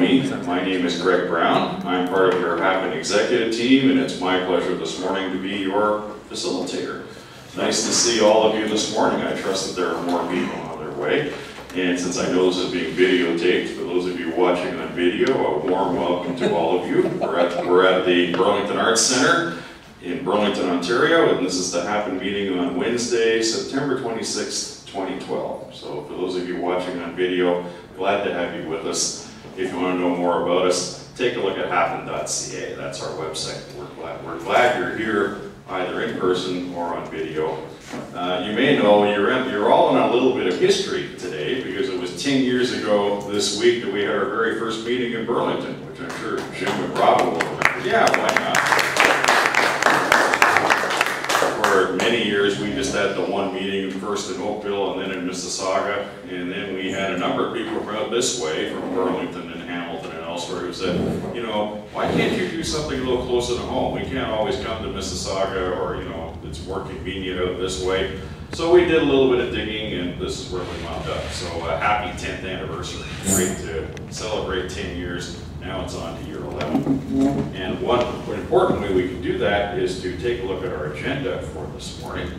me. My name is Greg Brown. I'm part of your Happen executive team, and it's my pleasure this morning to be your facilitator. Nice to see all of you this morning. I trust that there are more people on their way. And since I know this is being videotaped, for those of you watching on video, a warm welcome to all of you. We're at the Burlington Arts Center in Burlington, Ontario, and this is the Happen meeting on Wednesday, September 26th, 2012. So for those of you watching on video, glad to have you with us. If you want to know more about us, take a look at happen.ca. That's our website. We're glad you're here, either in person or on video. You may know you're all in a little bit of history today, because it was 10 years ago this week that we had our very first meeting in Burlington, which I'm sure Jim and Robin will remember. Yeah, why not? For many years, we just had the one meeting, first in Oakville and then in Mississauga, and then we had a number of people from out this way, from Burlington and Hamilton and elsewhere, who said, you know, why can't you do something a little closer to home? We can't always come to Mississauga, or, you know, it's more convenient out this way. So we did a little bit of digging, and this is where we wound up. So happy 10th anniversary. Great to celebrate 10 years. Now it's on to year 11. And one important way we can do that is to take a look at our agenda for this morning.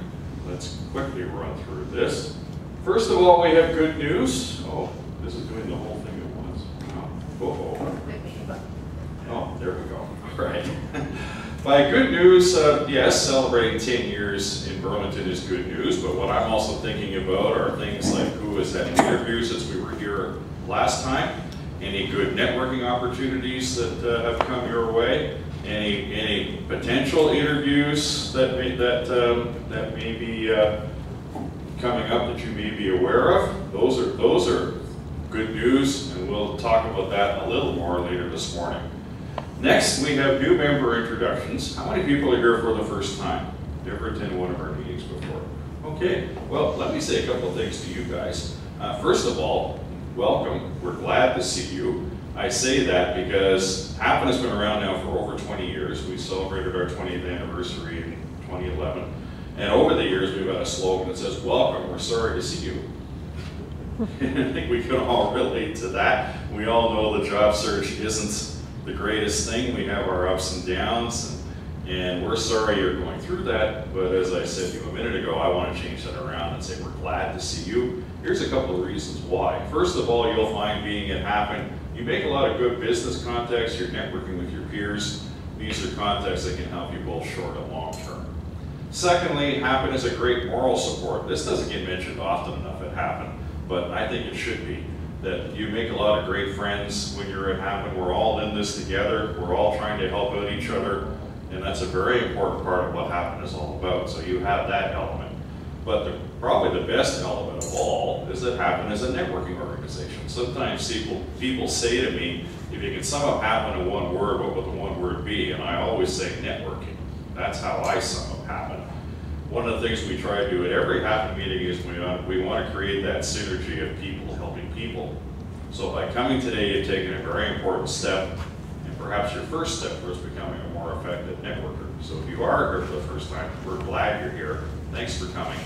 Let's quickly run through this. First of all, we have good news. Oh, this is doing the whole thing at once. Oh, there we go. All right. By good news, yes, celebrating 10 years in Burlington is good news, but what I'm also thinking about are things like who has had interviews since we were here last time, any good networking opportunities that have come your way, any potential interviews that may be coming up that you may be aware of. Those are good news, and we'll talk about that a little more later this morning. Next, we have new member introductions. How many people are here for the first time? You ever attended one of our meetings before? Okay, well, let me say a couple of things to you guys. First of all, welcome. We're glad to see you. I say that because Happen has been around now for over 20 years. We celebrated our 20th anniversary in 2011. And over the years, we've had a slogan that says, welcome, we're sorry to see you. And I think we can all relate to that. We all know the job search isn't the greatest thing. We have our ups and downs, and we're sorry you're going through that. But as I said to you a minute ago, I want to change that around and say we're glad to see you. Here's a couple of reasons why. First of all, you'll find being at Happen, you make a lot of good business contacts. You're networking with your peers. These are contacts that can help you both short and long term. Secondly, Happen is a great moral support. This doesn't get mentioned often enough at Happen, but I think it should be. That you make a lot of great friends when you're at Happen. We're all in this together. We're all trying to help out each other, and that's a very important part of what Happen is all about. So you have that element. But probably the best element of all is that Happen is a networking organization. Sometimes people say to me, if you could sum up Happen in one word, what would the one word be? And I always say networking. That's how I sum up Happen. One of the things we try to do at every Happen meeting is we want to create that synergy of people helping people. So by coming today, you've taken a very important step, and perhaps your first step towards becoming a more effective networker. So if you are here for the first time, we're glad you're here. Thanks for coming.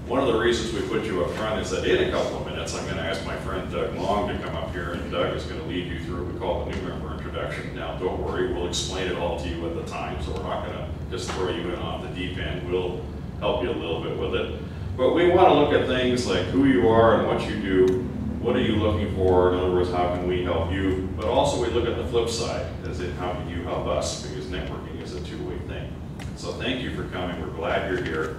One of the reasons we put you up front is that in a couple of minutes, I'm going to ask my friend Doug Long to come up here, and Doug is going to lead you through what we call the new member introduction. Now, don't worry, we'll explain it all to you at the time, so we're not going to just throw you in off the deep end. We'll help you a little bit with it. But we want to look at things like who you are and what you do. What are you looking for? In other words, how can we help you? But also we look at the flip side, as in how can you help us? Because networking is a two-way thing. So thank you for coming. We're glad you're here,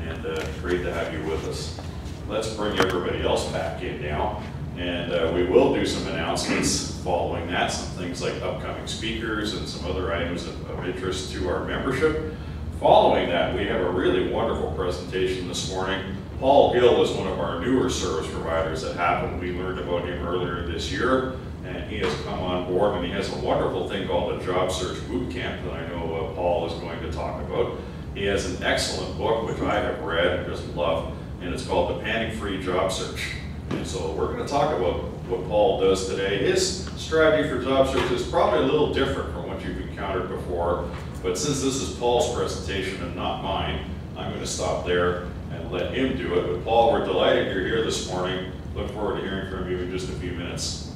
and great to have you with us. Let's bring everybody else back in now. And we will do some announcements following that, some things like upcoming speakers and some other items of interest to our membership. Following that, we have a really wonderful presentation this morning. Paul Hill is one of our newer service providers at Happen. We learned about him earlier this year, and he has come on board, and he has a wonderful thing called the Job Search Bootcamp that I know Paul is going to talk about. He has an excellent book, which I have read and just love, and it's called The Panic-Free Job Search. And so we're going to talk about what Paul does today. His strategy for job search is probably a little different from what you've encountered before, but since this is Paul's presentation and not mine, I'm going to stop there and let him do it. But Paul, we're delighted you're here this morning. Look forward to hearing from you in just a few minutes.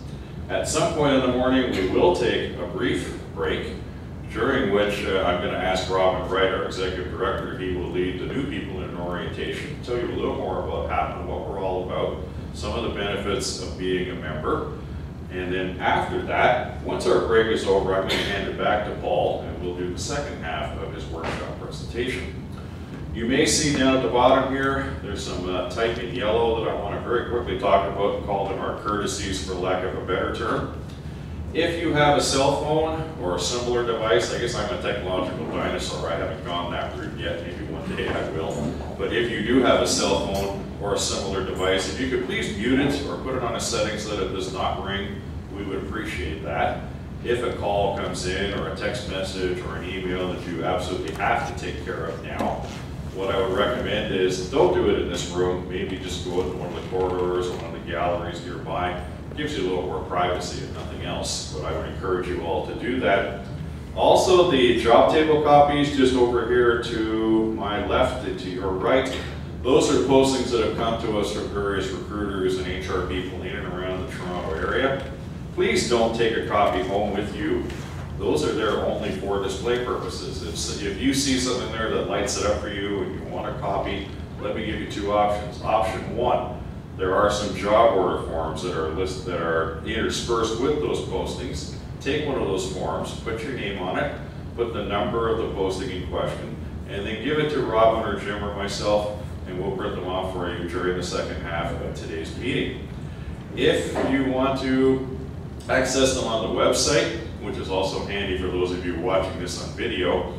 At some point in the morning, we will take a brief break, during which I'm going to ask Robin Wright, our Executive Director. He will lead the new people in an orientation, tell you a little more about HAPN, what we're all about, some of the benefits of being a member. And then after that, once our break is over, I'm going to hand it back to Paul, and we'll do the second half of his workshop presentation. You may see down at the bottom here, there's some type in yellow that I want to very quickly talk about, call them our courtesies for lack of a better term. If you have a cell phone or a similar device, I guess I'm a technological dinosaur, I haven't gone that route yet, maybe one day I will. But if you do have a cell phone or a similar device, if you could please mute it or put it on a setting so that it does not ring, we would appreciate that. If a call comes in or a text message or an email that you absolutely have to take care of now, what I would recommend is don't do it in this room. Maybe just go into one of the corridors or one of the galleries nearby. It gives you a little more privacy if nothing else, but I would encourage you all to do that. Also, the job table copies just over here to my left and to your right, those are postings that have come to us from various recruiters and HR people in and around the Toronto area. Please don't take a copy home with you. Those are there only for display purposes. If you see something there that lights it up for you and you want a copy, let me give you two options. Option one, there are some job order forms that are interspersed with those postings. Take one of those forms, put your name on it, put the number of the posting in question, and then give it to Robin or Jim or myself, and we'll print them off for you during the second half of today's meeting. If you want to access them on the website, which is also handy for those of you watching this on video,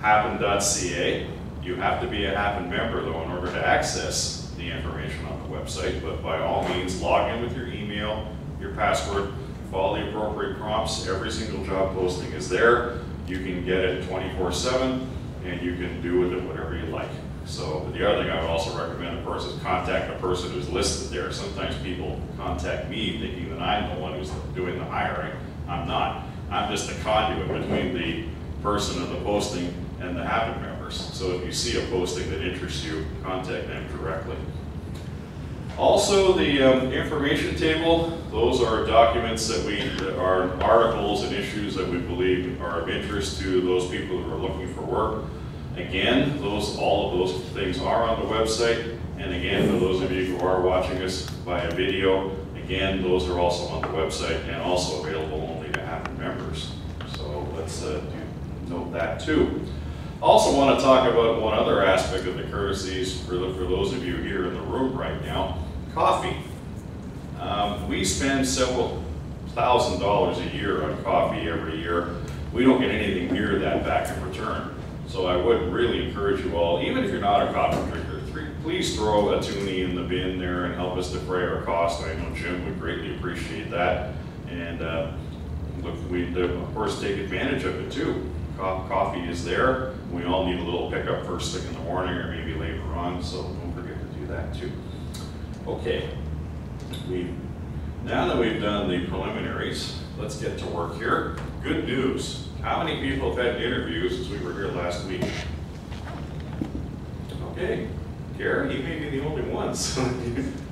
happen.ca. You have to be a HAPN member though in order to access the information on the website, but by all means log in with your email, your password, follow the appropriate prompts. Every single job posting is there. You can get it 24/7 and you can do with it whatever you like. So the other thing I would also recommend, of course, is contact the person who's listed there. Sometimes people contact me thinking that I'm the one who's doing the hiring. I'm not. I'm just a conduit between the person and the posting and the HAPN members. So if you see a posting that interests you, contact them directly. Also, the information table, those are documents that are articles and issues that we believe are of interest to those people who are looking for work. Again, all of those things are on the website. And again, for those of you who are watching us via video, again, those are also on the website and also available only to HAPN members. So let's note that too. Also want to talk about one other aspect of the courtesies for those of you here in the room right now, coffee. We spend several $1,000s a year on coffee every year. We don't get anything near that back in return. So I would really encourage you all, even if you're not a coffee drinker, please throw a toonie in the bin there and help us defray our costs. I know Jim would greatly appreciate that. And look, we'd of course take advantage of it too. Coffee is there. We all need a little pickup first thing in the morning or maybe later on, so don't forget to do that too. Okay, now that we've done the preliminaries, let's get to work here. Good news. How many people have had interviews since we were here last week? Okay, Gary, you may be the only ones.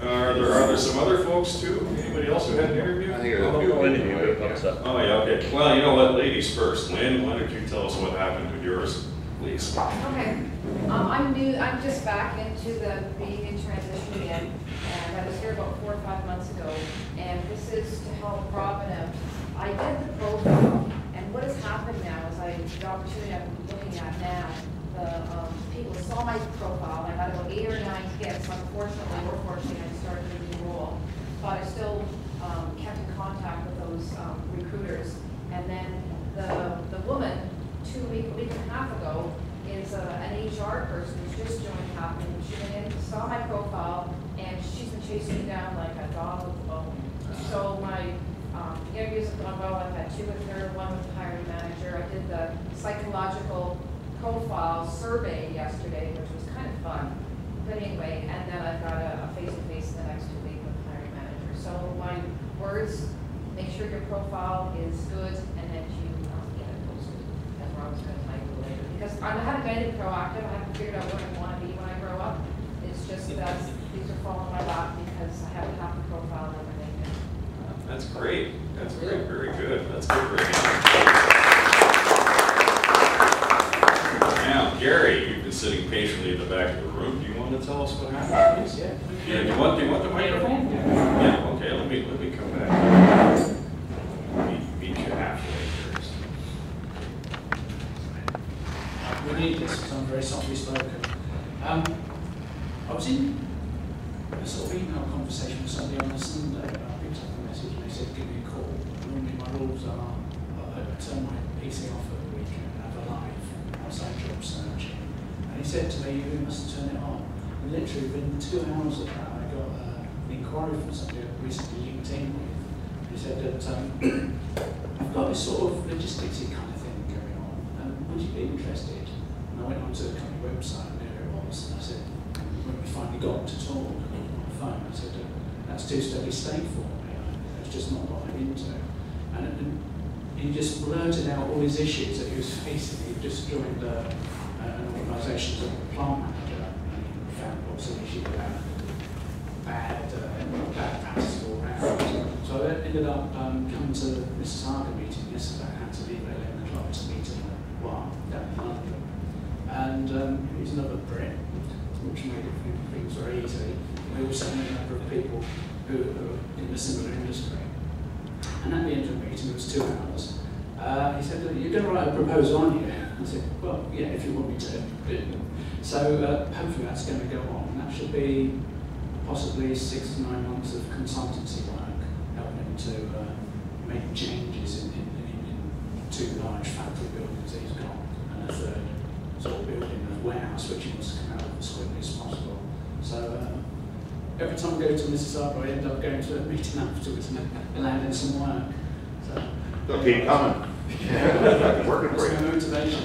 Are there some other folks too? Anybody else who had an interview? I think there's a few interviews. Oh yeah, okay. Well, you know what, ladies first. Lynn, why don't you tell us what happened with yours, please? Okay. I'm new. I'm just back into being in transition again, and I was here about 4 or 5 months ago. And this is to help Robin out. I did the profile, and what has happened now is the opportunity I'm looking at now. People saw my profile. I got about 8 or 9 hits. Unfortunately, or fortunately, I started a new role, but I still kept in contact with those recruiters. And then the woman, a week and a half ago, is an HR person who's just joined HAPN. She went in, saw my profile, and she's been chasing me down like a dog with a bone. So my interviews have gone well. I've had 2 with her, 1 with the hiring manager. I did the psychological profile survey yesterday, which was kind of fun. But anyway, and then I've got a face-to-face in the next 2 weeks with the hiring manager. So my words, make sure your profile is good and that you get it posted, as Rob's going to tell you later. Because I haven't been proactive. I haven't figured out what I want to be when I grow up. It's just that these are falling in my lap because I have a HAPN profile and everything. That's great. That's great. Very good. That's good for him. Now, Gary, you've been sitting patiently in the back of the room. Do you want to tell us what happened, please? Yeah. Yeah. Do you want the microphone? Yeah. Okay. Let me come back. Meet you halfway first. We need this because I'm very softly spoken. I was in a sort of email conversation with somebody on a Sunday. I picked up a message and they said, give me a call. Normally my rules are, I turn my PC off at the weekend and have a live outside job search. And he said to me, you must turn it on. And literally within 2 hours of that, I got an inquiry from somebody I recently linked in with. He said that I've got this sort of logistics kind of thing going on. Would you be interested? And I went onto the company website and there it was. And I said, when we finally got to talk on the phone, I said, that's too steady state for me. That's just not what I'm into. And he just blurted out all his issues that he was facing. He just joined an organisation as a plant manager, and he found lots of issues about bad practices all around. So I ended up coming to the Mississauga meeting yesterday. I had to leave at 11 o'clock to meet him down in London. And he's another Brit, which made things very easy. We were saying a number of people who are in a similar industry. And at the end of the meeting, it was 2 hours, he said, you're going to write a proposal on you. I said, well, yeah, if you want me to. So hopefully that's going to go on. And that should be possibly 6 to 9 months of consultancy work, helping to make changes in 2 large factory buildings that he's got, and a 3rd sort of building, a warehouse, which he wants to come out of as quickly as possible. So every time I go to Mississauga, I end up going to a meeting afterwards and landing some work. So they'll keep coming. Yeah, working for you. That's my motivation.